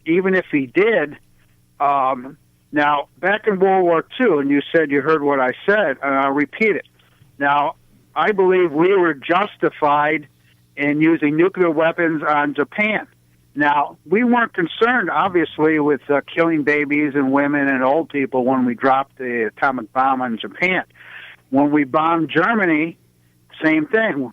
even if he did, now, back in World War II, and you said you heard what I said, and I'll repeat it. Now, I believe we were justified in using nuclear weapons on Japan. Now, we weren't concerned, obviously, with killing babies and women and old people when we dropped the atomic bomb on Japan. When we bombed Germany, same thing.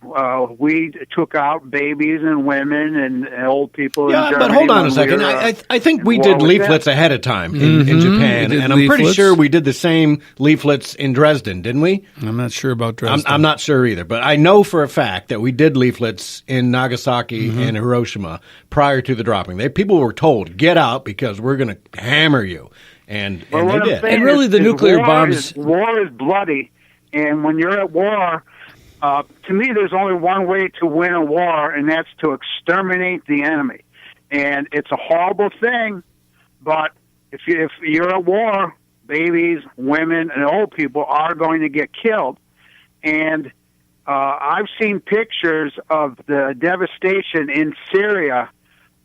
We took out babies and women and old people in Germany. Yeah, but hold on a second. I think we did leaflets ahead of time in Japan, and I'm pretty sure we did the same leaflets in Dresden, didn't we? I'm not sure about Dresden. I'm not sure either, but I know for a fact that we did leaflets in Nagasaki and Hiroshima prior to the dropping. People were told, get out because we're going to hammer you, and they did. And really the nuclear bombs... War is bloody, and when you're at war... to me, there's only one way to win a war, and that's to exterminate the enemy. And it's a horrible thing, but if you're at war, babies, women, and old people are going to get killed. And I've seen pictures of the devastation in Syria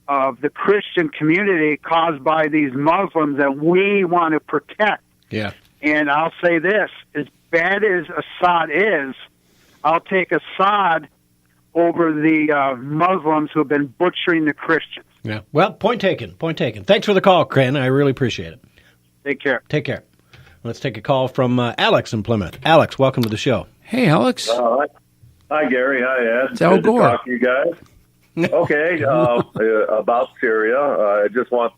of the Christian community caused by these Muslims that we want to protect. Yeah. And I'll say this, as bad as Assad is, I'll take Assad over the Muslims who have been butchering the Christians. Yeah. Well, point taken. Point taken. Thanks for the call, Ken. I really appreciate it. Take care. Take care. Let's take a call from Alex in Plymouth. Alex, welcome to the show. Hey, Alex. Hi, Gary. Hi, Ed. It's Al Gore. Good to talk to you guys. Okay, about Syria, I just want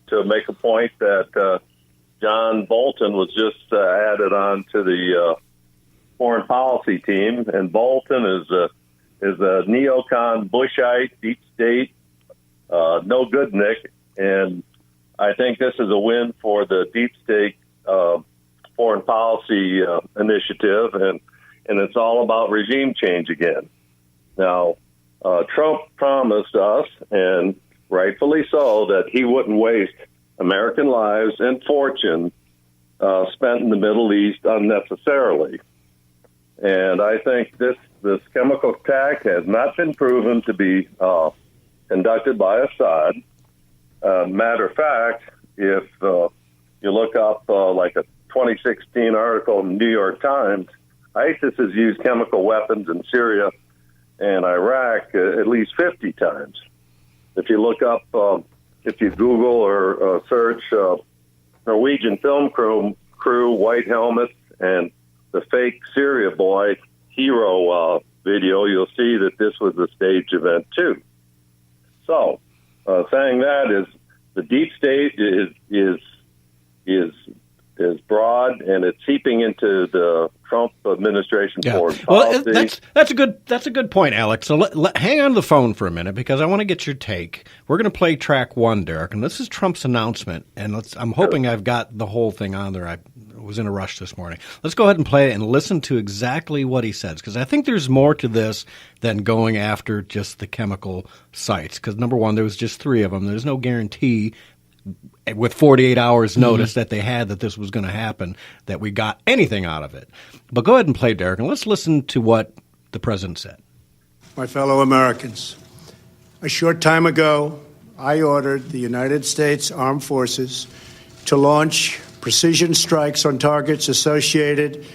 to make a point that John Bolton was just added on to the foreign policy team, and Bolton is a neocon, Bushite, deep state, no good Nick, and I think this is a win for the deep state foreign policy initiative, and it's all about regime change again. Now, Trump promised us, and rightfully so, that he wouldn't waste American lives and fortune spent in the Middle East unnecessarily. And I think this chemical attack has not been proven to be conducted by Assad. Matter of fact, if you look up like a 2016 article in the New York Times, ISIS has used chemical weapons in Syria and Iraq at least 50 times. If you look up, if you Google or search Norwegian film crew, white helmets, and the fake Syria boy hero video, you'll see that this was a staged event too. So, saying that is the deep state is broad, and it's seeping into the Trump administration foreign policy. Well, that's a good point, Alex. So hang on the phone for a minute because I want to get your take. We're going to play track one, Derek, and this is Trump's announcement. And I'm hoping I've got the whole thing on there. I was in a rush this morning. Let's go ahead and play it and listen to exactly what he says, because I think there's more to this than going after just the chemical sites. Because number one, there was just 3 of them. There's no guarantee with 48 hours notice that they had that this was going to happen, that we got anything out of it. But go ahead and play, Derek, and let's listen to what the president said. My fellow Americans, a short time ago, I ordered the United States Armed Forces to launch precision strikes on targets associated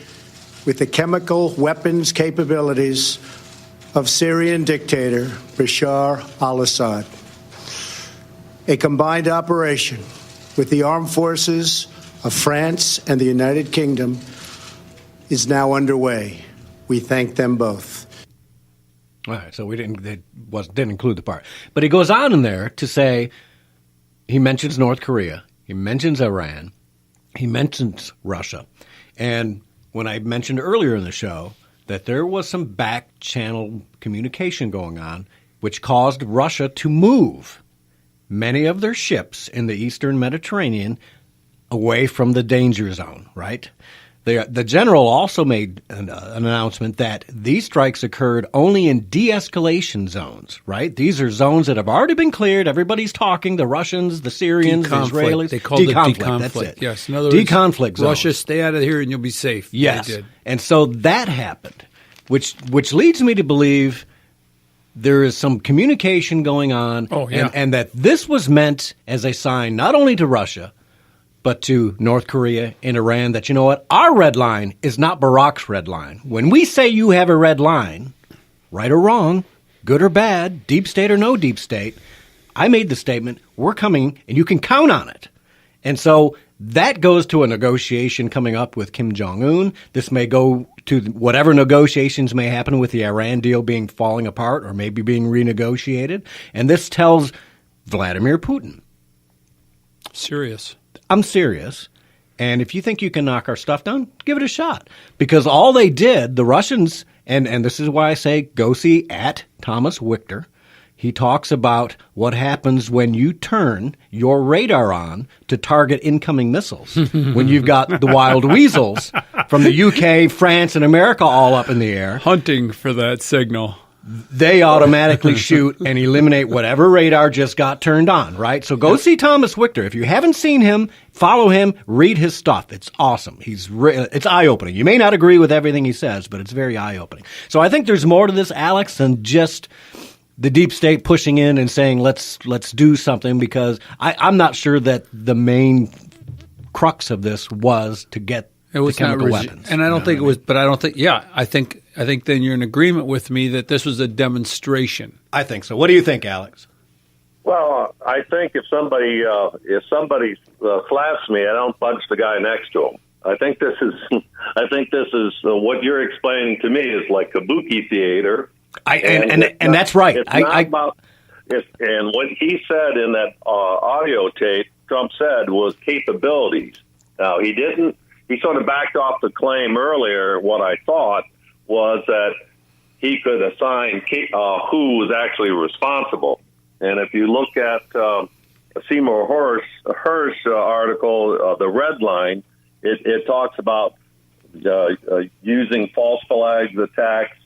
with the chemical weapons capabilities of Syrian dictator Bashar al-Assad. A combined operation with the armed forces of France and the United Kingdom is now underway. We thank them both. All right, so we didn't include the part. But he goes on in there to say, he mentions North Korea, he mentions Iran, he mentions Russia. And when I mentioned earlier in the show that there was some back channel communication going on, which caused Russia to move many of their ships in the eastern Mediterranean away from the danger zone, right? The general also made an announcement that these strikes occurred only in de-escalation zones, right? These are zones that have already been cleared. Everybody's talking, the Russians, the Syrians, the Israelis. They called it de-conflict. That's it. Yes, in other words, de-conflict zones. Russia, stay out of here and you'll be safe. Yes, they did. And so that happened, which leads me to believe there is some communication going on, and that this was meant as a sign not only to Russia, but to North Korea and Iran that, you know what, our red line is not Barack's red line. When we say you have a red line, right or wrong, good or bad, deep state or no deep state, I made the statement, we're coming and you can count on it. And so that goes to a negotiation coming up with Kim Jong-un. This may go to whatever negotiations may happen with the Iran deal falling apart or maybe being renegotiated. And this tells Vladimir Putin, Serious. I'm serious. And if you think you can knock our stuff down, give it a shot. Because all they did, the Russians, and this is why I say go see @Thomas Wichter. He talks about what happens when you turn your radar on to target incoming missiles. When you've got the wild weasels from the UK, France, and America all up in the air. Hunting for that signal. They automatically shoot and eliminate whatever radar just got turned on, right? So go see Thomas Wichter. If you haven't seen him, follow him, read his stuff. It's awesome. It's eye-opening. You may not agree with everything he says, but it's very eye-opening. So I think there's more to this, Alex, than just the deep state pushing in and saying, let's do something, because I'm not sure that the main crux of this was to get the chemical weapons. And I don't think it was, but I don't think, I think then you're in agreement with me that this was a demonstration. I think so. What do you think, Alex? Well, I think if somebody slaps me, I don't punch the guy next to him. I think this is what you're explaining to me is like kabuki theater. And that's right. It's not about. And what he said in that audio tape, Trump said, was capabilities. Now he didn't. He sort of backed off the claim earlier. What I thought was that he could assign who was actually responsible. And if you look at Seymour Hersh article, The Red Line, it talks about using false flags attacks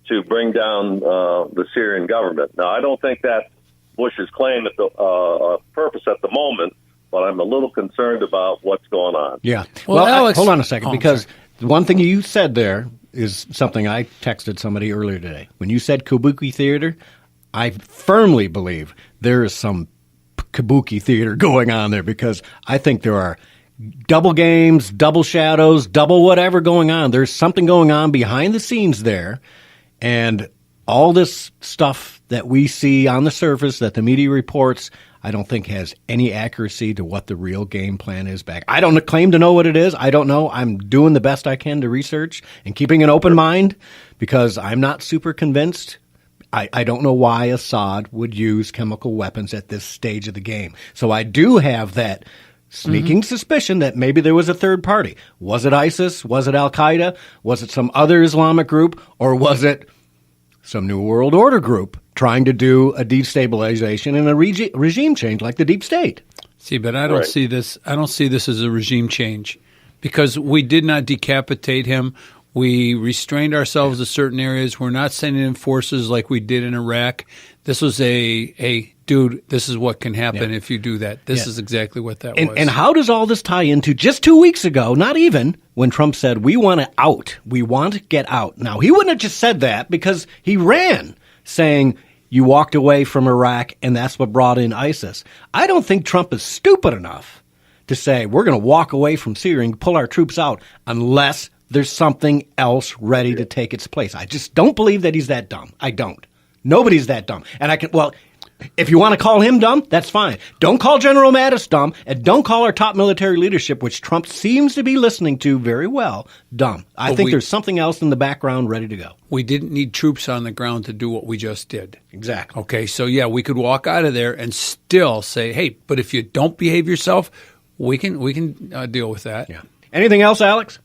to bring down the Syrian government. Now, I don't think that's Bush's claim at the purpose at the moment, but I'm a little concerned about what's going on. Yeah. Well, Alex, hold on a second, because one thing you said there is something I texted somebody earlier today. When you said kabuki theater, I firmly believe there is some kabuki theater going on there, because I think there are double games, double shadows, double whatever going on. There's something going on behind the scenes there, and all this stuff that we see on the surface that the media reports, I don't think has any accuracy to what the real game plan is back. I don't claim to know what it is. I don't know. I'm doing the best I can to research and keeping an open mind, because I'm not super convinced. I don't know why Assad would use chemical weapons at this stage of the game. So I do have that sneaking suspicion that maybe there was a third party. Was it ISIS? Was it Al-Qaeda? Was it some other Islamic group? Or was it some New World Order group trying to do a destabilization and a regime change like the deep state? See, but I don't see this. I don't see this as a regime change, because we did not decapitate him. We restrained ourselves to certain areas. We're not sending in forces like we did in Iraq. This was dude, this is what can happen if you do that. This is exactly what that was. And how does all this tie into just 2 weeks ago, not even, when Trump said, we want to out. We want to get out. Now, he wouldn't have just said that, because he ran saying you walked away from Iraq and that's what brought in ISIS. I don't think Trump is stupid enough to say we're going to walk away from Syria and pull our troops out unless there's something else ready to take its place. I just don't believe that he's that dumb. I don't. Nobody's that dumb. And if you want to call him dumb, that's fine. Don't call General Mattis dumb, and don't call our top military leadership, which Trump seems to be listening to very well, dumb. I think there's something else in the background ready to go. We didn't need troops on the ground to do what we just did. Exactly. Okay, so we could walk out of there and still say, hey, but if you don't behave yourself, we can deal with that. Yeah. Anything else, Alex?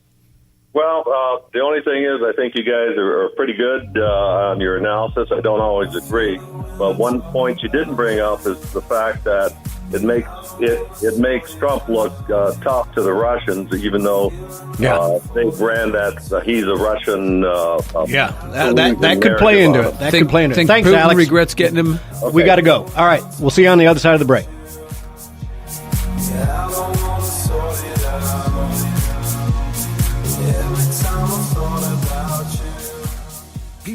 Well, the only thing is, I think you guys are pretty good on your analysis. I don't always agree, but one point you didn't bring up is the fact that it makes Trump look tough to the Russians, even though they brand that he's a Russian. That could play into it. That could play into it. Thanks, Putin Alex. Regrets getting him. Okay. We got to go. All right, we'll see you on the other side of the break.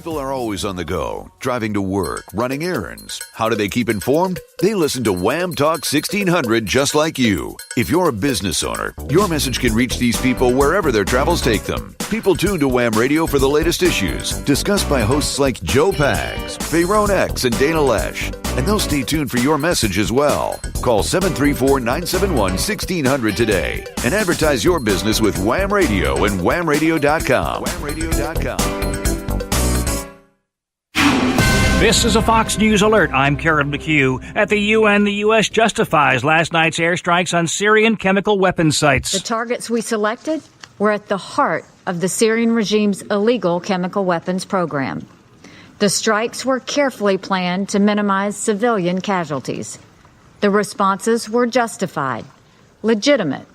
People are always on the go, driving to work, running errands. How do they keep informed? They listen to Wham Talk 1600 just like you. If you're a business owner, your message can reach these people wherever their travels take them. People tune to Wham Radio for the latest issues, discussed by hosts like Joe Pags, Fayron X, and Dana Lesh. And they'll stay tuned for your message as well. Call 734-971-1600 today and advertise your business with Wham Radio and whamradio.com. Whamradio.com. This is a Fox News alert. I'm Karen McHugh. At the UN, the U.S. justifies last night's airstrikes on Syrian chemical weapons sites. The targets we selected were at the heart of the Syrian regime's illegal chemical weapons program. The strikes were carefully planned to minimize civilian casualties. The responses were justified, legitimate,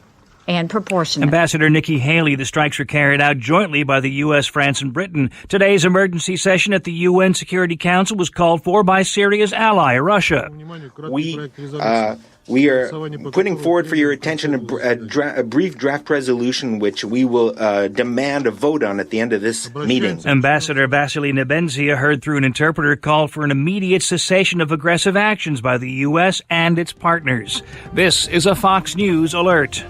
and proportionate. Ambassador Nikki Haley, the strikes were carried out jointly by the U.S., France, and Britain. Today's emergency session at the UN Security Council was called for by Syria's ally, Russia. We are putting forward for your attention a brief draft resolution which we will demand a vote on at the end of this meeting. Ambassador Vasily Nebenzia, heard through an interpreter, called for an immediate cessation of aggressive actions by the U.S. and its partners. This is a Fox News alert.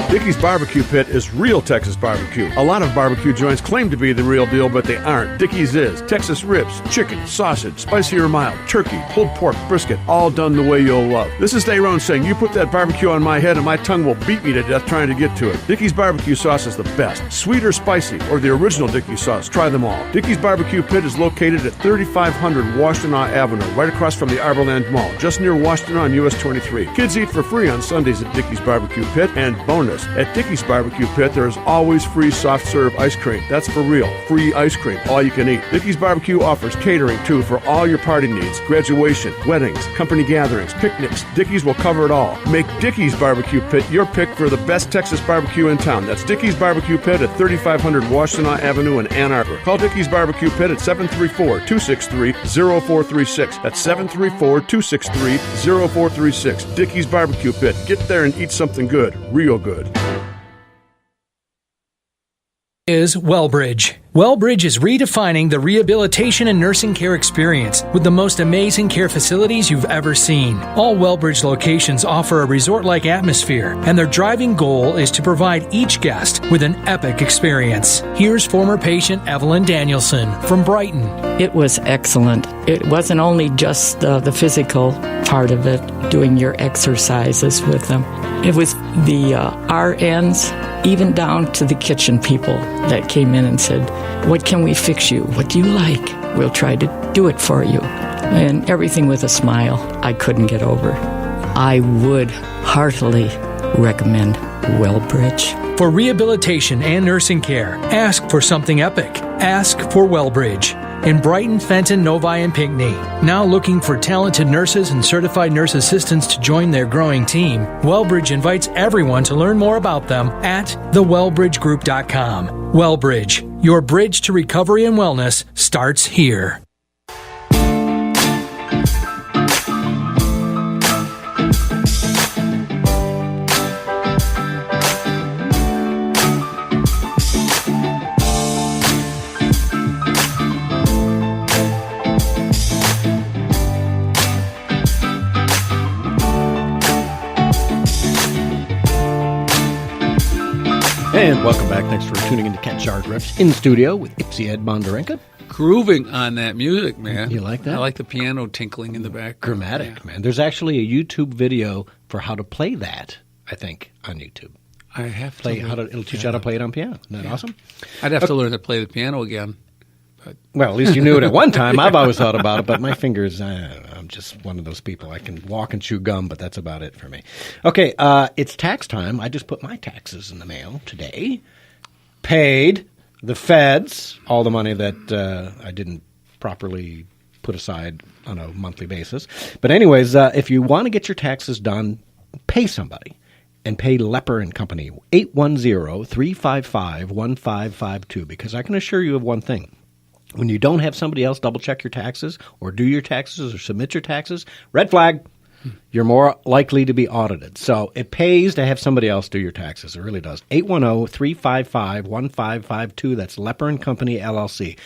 Dickey's Barbecue Pit is real Texas barbecue. A lot of barbecue joints claim to be the real deal, but they aren't. Dickey's is Texas ribs, chicken, sausage, spicy or mild, turkey, pulled pork, brisket, all done the way you'll love. This is Tyrone saying, you put that barbecue on my head and my tongue will beat me to death trying to get to it. Dickey's Barbecue Sauce is the best. Sweet or spicy, or the original Dickey's sauce, try them all. Dickey's Barbecue Pit is located at 3500 Washtenaw Avenue, right across from the Arborland Mall, just near Washtenaw on US 23. Kids eat for free on Sundays at Dickey's Barbecue Pit, and bonus, at Dickey's Barbecue Pit, there is always free soft serve ice cream. That's for real. Free ice cream, all you can eat. Dickey's Barbecue offers catering, too, for all your party needs. Graduation, weddings, company gatherings, picnics. Dickey's will cover it all. Make Dickey's Barbecue Pit your pick for the best Texas barbecue in town. That's Dickey's Barbecue Pit at 3500 Washtenaw Avenue in Ann Arbor. Call Dickey's Barbecue Pit at 734-263-0436. That's 734-263-0436. Dickey's Barbecue Pit. Get there and eat something good. Real good. Is Wellbridge. Wellbridge is redefining the rehabilitation and nursing care experience with the most amazing care facilities you've ever seen. All Wellbridge locations offer a resort-like atmosphere, and their driving goal is to provide each guest with an epic experience. Here's former patient Evelyn Danielson from Brighton. It was excellent. It wasn't only just the physical part of it, doing your exercises with them. It was the RNs, even down to the kitchen people that came in and said, what can we fix you? What do you like? We'll try to do it for you. And everything with a smile. I couldn't get over. I would heartily recommend Wellbridge. For rehabilitation and nursing care, ask for something epic. Ask for Wellbridge. In Brighton, Fenton, Novi, and Pinckney. Now looking for talented nurses and certified nurse assistants to join their growing team, Wellbridge invites everyone to learn more about them at thewellbridgegroup.com. Wellbridge, your bridge to recovery and wellness starts here. And welcome back. Thanks for tuning in to Catch Our Drifts in studio with Ipsy Ed Bonderenka. Grooving on that music, man. You like that? I like the piano tinkling in the background. Dramatic, man. There's actually a YouTube video for how to play that, I think, on YouTube. I have to It'll teach you how to play it on piano. Isn't that awesome? I'd have to learn to play the piano again. But. Well, at least you knew it at one time. I've always thought about it, but my fingers, I'm just one of those people. I can walk and chew gum, but that's about it for me. Okay, it's tax time. I just put my taxes in the mail today. Paid the feds all the money that I didn't properly put aside on a monthly basis. But anyways, if you want to get your taxes done, pay somebody. And pay Lepper & Company, 810-355-1552, because I can assure you of one thing. When you don't have somebody else double-check your taxes or do your taxes or submit your taxes, red flag. you're more likely to be audited. So it pays to have somebody else do your taxes. It really does. 810-355-1552. That's Lepper & Company, LLC.